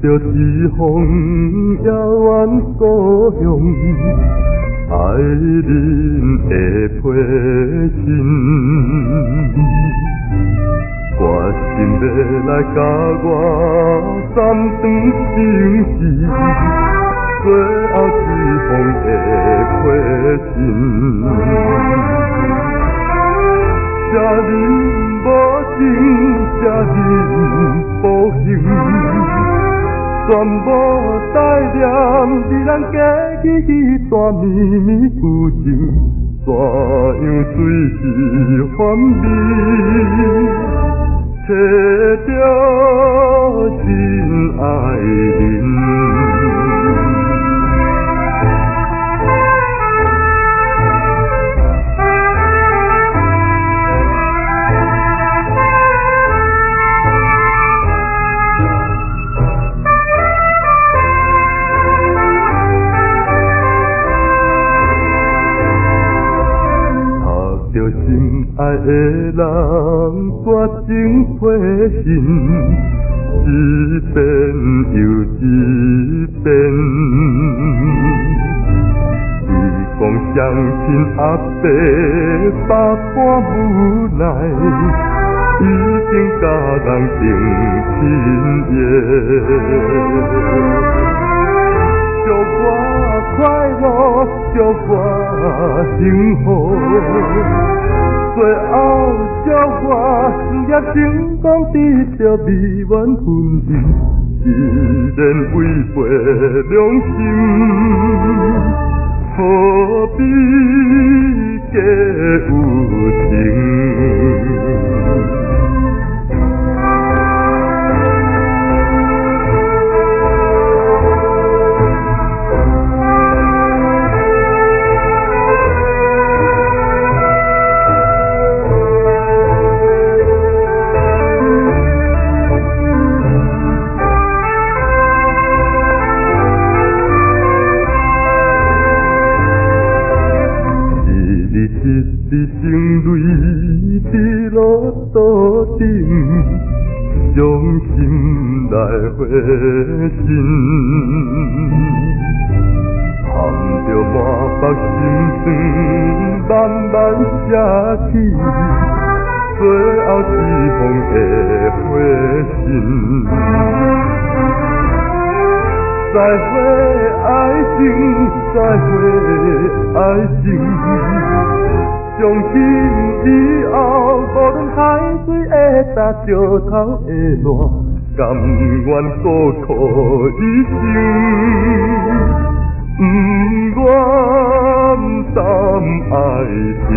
着是风遥远故乡，爱人的批信。我心要来甲我三长情事，最后是风的批信。这人无情，这人无幸，全部带念你咱过去迄段绵绵有情，怎样随时翻美，找着心爱人。着心爱的人，绝情批信，一遍又一遍。伊讲相亲阿伯百般无奈，已经甲人定亲约。祝我快乐，祝我幸福，最后祝我事业成功，得到美满婚姻，既然违背良心，何必假有情？一声泪滴落土顶，将心来回信，含着满腹心酸慢慢写起，最后是风的回信。再会爱情，再会爱情。从今以后，无论海水会干，石头会烂，甘愿孤苦一生，不愿担爱情。